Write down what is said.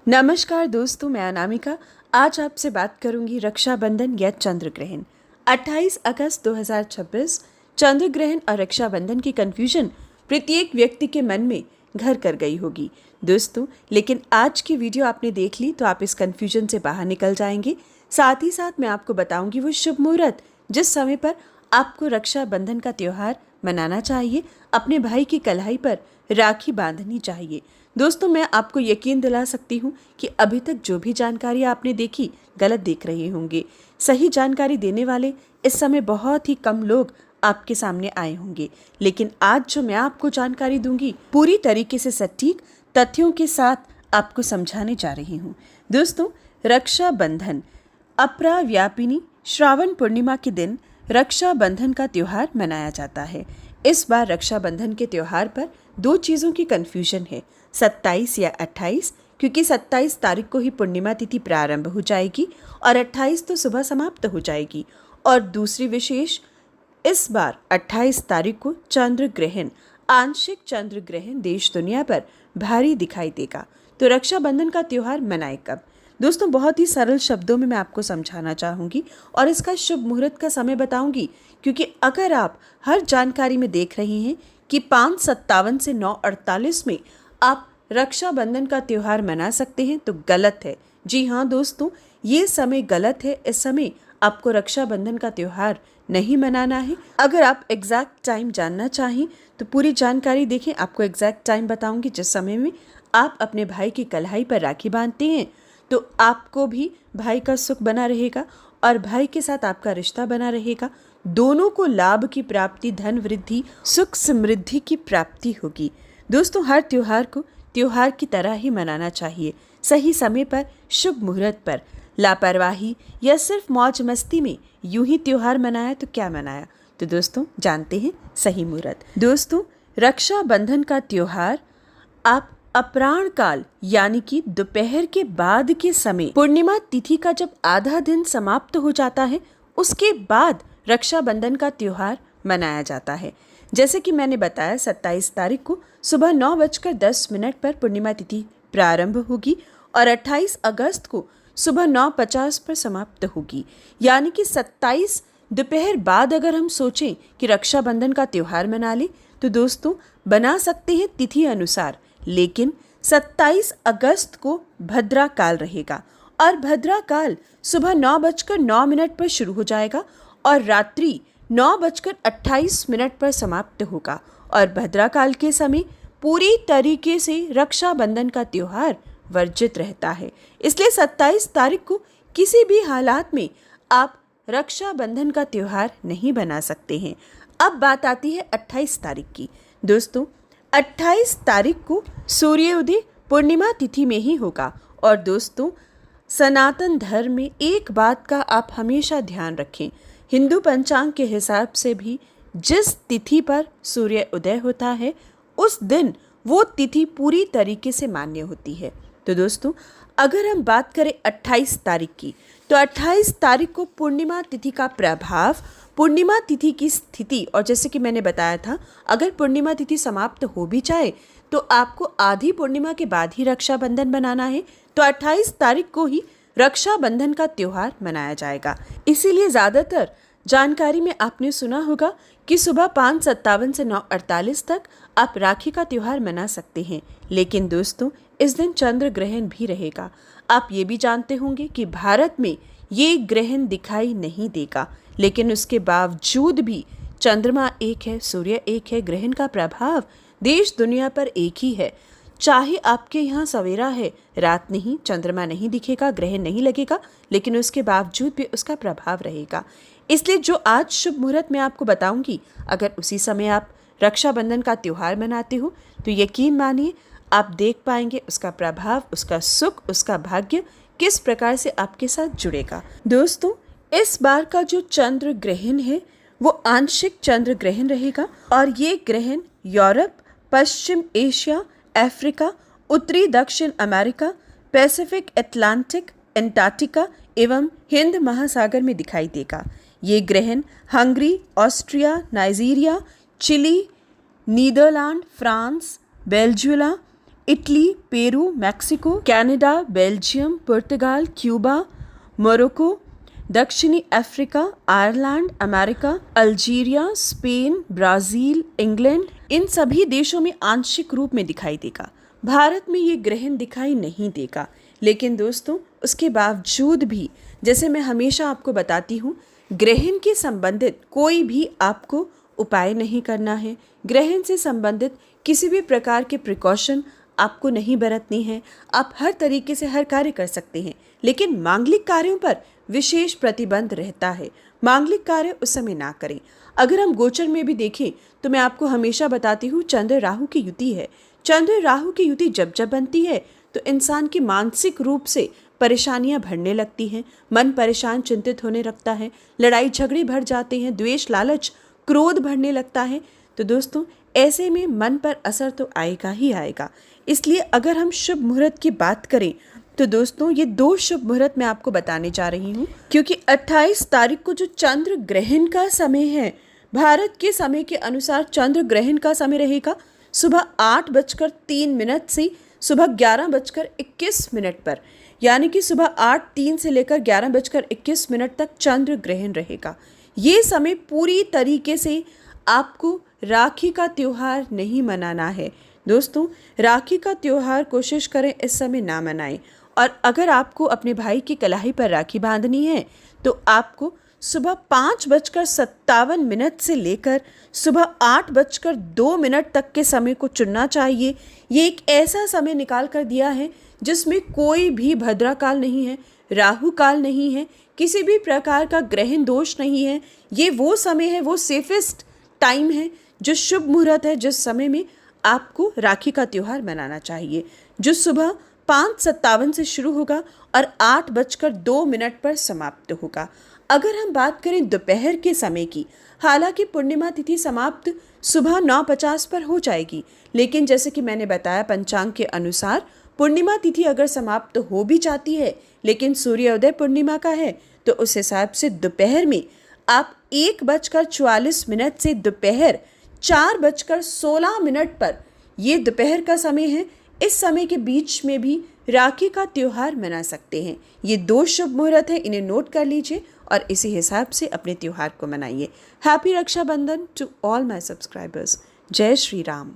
नमस्कार दोस्तों, मैं अनामिका। आज आपसे बात करूंगी रक्षाबंधन या चंद्र ग्रहण। 28 अगस्त 2026 चंद्र ग्रहण और रक्षाबंधन की कंफ्यूजन प्रत्येक व्यक्ति के मन में घर कर गई होगी दोस्तों। लेकिन आज की वीडियो आपने देख ली तो आप इस कंफ्यूजन से बाहर निकल जाएंगे। साथ ही साथ मैं आपको बताऊंगी वो शुभ मुहूर्त जिस समय पर आपको रक्षाबंधन का त्यौहार मनाना चाहिए, अपने भाई की कलाई पर राखी बांधनी चाहिए। दोस्तों, मैं आपको यकीन दिला सकती हूँ कि अभी तक जो भी जानकारी आपने देखी गलत देख रहे होंगे। सही जानकारी देने वाले इस समय बहुत ही कम लोग आपके सामने आए होंगे, लेकिन आज जो मैं आपको जानकारी दूंगी पूरी तरीके से सटीक तथ्यों के साथ आपको समझाने जा रही हूँ। दोस्तों, रक्षाबंधन अपराव्यापिनी श्रावण पूर्णिमा के दिन रक्षाबंधन का त्यौहार मनाया जाता है। इस बार रक्षाबंधन के त्यौहार पर दो चीज़ों की कंफ्यूजन है, 27 या 28, क्योंकि 27 तारीख को ही पूर्णिमा तिथि प्रारंभ हो जाएगी और 28 तो सुबह समाप्त हो जाएगी। और दूसरी विशेष, इस बार 28 तारीख को चंद्र ग्रहण, आंशिक चंद्र ग्रहण देश दुनिया पर भारी दिखाई देगा। तो रक्षाबंधन का त्यौहार मनाए कब? दोस्तों, बहुत ही सरल शब्दों में मैं आपको समझाना चाहूँगी और इसका शुभ मुहूर्त का समय बताऊंगी, क्योंकि अगर आप हर जानकारी में देख रही हैं कि 5:57 से 9:48 में आप रक्षाबंधन का त्यौहार मना सकते हैं तो गलत है। जी हाँ दोस्तों, ये समय गलत है। इस समय आपको रक्षाबंधन का त्यौहार नहीं मनाना है। अगर आप एग्जैक्ट टाइम जानना चाहें तो पूरी जानकारी देखें। आपको एग्जैक्ट टाइम बताऊंगी जिस समय में आप अपने भाई की कलाई पर राखी बांधते हैं, तो आपको भी भाई का सुख बना रहेगा और भाई के साथ आपका रिश्ता बना रहेगा। दोनों को लाभ की प्राप्ति, धन वृद्धि, सुख समृद्धि की प्राप्ति होगी। दोस्तों, हर त्योहार को त्योहार की तरह ही मनाना चाहिए, सही समय पर, शुभ मुहूर्त पर। लापरवाही या सिर्फ मौज मस्ती में यूं ही त्योहार मनाया तो क्या मनाया। तो दोस्तों, जानते हैं सही मुहूर्त। दोस्तों, रक्षाबंधन का त्योहार आप अपराह्न काल यानी कि दोपहर के बाद के समय, पूर्णिमा तिथि का जब आधा दिन समाप्त हो जाता है उसके बाद रक्षाबंधन का त्योहार मनाया जाता है। जैसे कि मैंने बताया, 27 तारीख को सुबह 9:10 पर पूर्णिमा तिथि प्रारंभ होगी और 28 अगस्त को सुबह 9:50 पर समाप्त होगी। यानी कि 27 दोपहर बाद अगर हम सोचें कि रक्षाबंधन का त्यौहार मना लें तो दोस्तों बना सकते हैं तिथि अनुसार, लेकिन 27 अगस्त को भद्रा काल रहेगा और भद्रा काल सुबह 9:09 पर शुरू हो जाएगा और रात्रि 9:28 पर समाप्त होगा। और भद्रा काल के समय पूरी तरीके से रक्षाबंधन का त्यौहार वर्जित रहता है। इसलिए 27 तारीख को किसी भी हालात में आप रक्षाबंधन का त्यौहार नहीं बना सकते हैं। अब बात आती है 28 तारीख की। दोस्तों, 28 तारीख को सूर्योदय पूर्णिमा तिथि में ही होगा। और दोस्तों, सनातन धर्म में एक बात का आप हमेशा ध्यान रखें, हिंदू पंचांग के हिसाब से भी जिस तिथि पर सूर्य उदय होता है उस दिन वो तिथि पूरी तरीके से मान्य होती है। तो दोस्तों, अगर हम बात करें 28 तारीख की, तो 28 तारीख को पूर्णिमा तिथि का प्रभाव, पूर्णिमा तिथि की स्थिति, और जैसे कि मैंने बताया था अगर पूर्णिमा तिथि समाप्त हो भी जाए तो आपको आधी पूर्णिमा के बाद ही रक्षाबंधन बनाना है, तो 28 तारीख को ही रक्षाबंधन का त्यौहार मनाया जाएगा। इसीलिए ज़्यादातर जानकारी में आपने सुना होगा कि सुबह 5:57 से 9:48 तक आप राखी का त्यौहार मना सकते हैं। लेकिन दोस्तों, इस दिन चंद्र ग्रहण भी रहेगा। आप ये भी जानते होंगे कि भारत में ये ग्रहण दिखाई नहीं देगा, लेकिन उसके बावजूद भी चंद्रमा एक है, सूर्य एक है, ग्रहण का प्रभाव देश दुनिया पर एक ही है। चाहे आपके यहाँ सवेरा है, रात नहीं, चंद्रमा नहीं दिखेगा, ग्रहण नहीं लगेगा, लेकिन उसके बावजूद भी उसका प्रभाव रहेगा। इसलिए जो आज शुभ मुहूर्त मैं आपको बताऊंगी, अगर उसी समय आप रक्षाबंधन का त्यौहार मनाते हो तो यकीन मानिए आप देख पाएंगे उसका प्रभाव, उसका सुख, उसका भाग्य किस प्रकार से आपके साथ जुड़ेगा। दोस्तों, इस बार का जो चंद्र ग्रहण है वो आंशिक चंद्र ग्रहण रहेगा और ये ग्रहण यूरोप, पश्चिम एशिया, अफ्रीका, उत्तरी दक्षिण अमेरिका, पैसिफिक, अटलांटिक, अंटार्कटिका एवं हिंद महासागर में दिखाई देगा। ये ग्रहण Hungary, Austria, Nigeria, Chile, Netherland, France, Belgium, Italy, Peru, Mexico, Canada, Belgium, पुर्तगाल, क्यूबा, मोरक्को, दक्षिणी Africa, Ireland, America, Algeria, Spain, Brazil, England, इन सभी देशों में आंशिक रूप में दिखाई देगा। भारत में ये ग्रहण दिखाई नहीं देगा। लेकिन दोस्तों, उसके बावजूद भी, जैसे मैं हमेशा आपको बताती हूँ, ग्रहण के संबंधित कोई भी आपको उपाय नहीं करना है। ग्रहण से संबंधित किसी भी प्रकार के प्रिकॉशन आपको नहीं बरतनी है। आप हर तरीके से हर कार्य कर सकते हैं, लेकिन मांगलिक कार्यों पर विशेष प्रतिबंध रहता है। मांगलिक कार्य उस समय ना करें। अगर हम गोचर में भी देखें तो मैं आपको हमेशा बताती हूँ, चंद्र राहु की युति है। चंद्र राहु की युति जब जब बनती है तो इंसान की मानसिक रूप से परेशानियां बढ़ने लगती हैं। मन परेशान, चिंतित होने लगता है, लड़ाई झगड़े बढ़ जाते हैं, द्वेष, लालच, क्रोध बढ़ने लगता है। तो दोस्तों, ऐसे में मन पर असर तो आएगा ही आएगा। इसलिए अगर हम शुभ मुहूर्त की बात करें तो दोस्तों, ये 2 शुभ मुहूर्त मैं आपको बताने जा रही हूँ, क्योंकि 28 तारीख को जो चंद्र ग्रहण का समय है, भारत के समय के अनुसार चंद्र ग्रहण का समय रहेगा सुबह 8:03 से सुबह 11:21 पर, यानी कि सुबह 8:03 से लेकर 11:21 तक चंद्र ग्रहण रहेगा। ये समय पूरी तरीके से आपको राखी का त्यौहार नहीं मनाना है। दोस्तों, राखी का त्यौहार कोशिश करें इस समय ना मनाएं। और अगर आपको अपने भाई की कलाई पर राखी बांधनी है तो आपको सुबह 5:57 से लेकर सुबह 8:02 तक के समय को चुनना चाहिए। ये एक ऐसा समय निकाल कर दिया है जिसमें कोई भी भद्रा काल नहीं है, राहु काल नहीं है, किसी भी प्रकार का ग्रहण दोष नहीं है। ये वो समय है, वो सेफेस्ट टाइम है, जो शुभ मुहूर्त है, जिस समय में आपको राखी का त्यौहार मनाना चाहिए, जो सुबह 5:57 से शुरू होगा और 8:02 पर समाप्त होगा। अगर हम बात करें दोपहर के समय की, हालांकि पूर्णिमा तिथि समाप्त सुबह 9:50 पर हो जाएगी, लेकिन जैसे कि मैंने बताया, पंचांग के अनुसार पूर्णिमा तिथि अगर समाप्त हो भी जाती है लेकिन सूर्योदय पूर्णिमा का है, तो उस हिसाब से दोपहर में आप 1:44 से दोपहर 4:16 पर, ये दोपहर का समय है, इस समय के बीच में भी राखी का त्यौहार मना सकते हैं। ये 2 शुभ मुहूर्त है, इन्हें नोट कर लीजिए और इसी हिसाब से अपने त्यौहार को मनाइए। Happy Rakshabandhan to all my subscribers. जय श्री राम।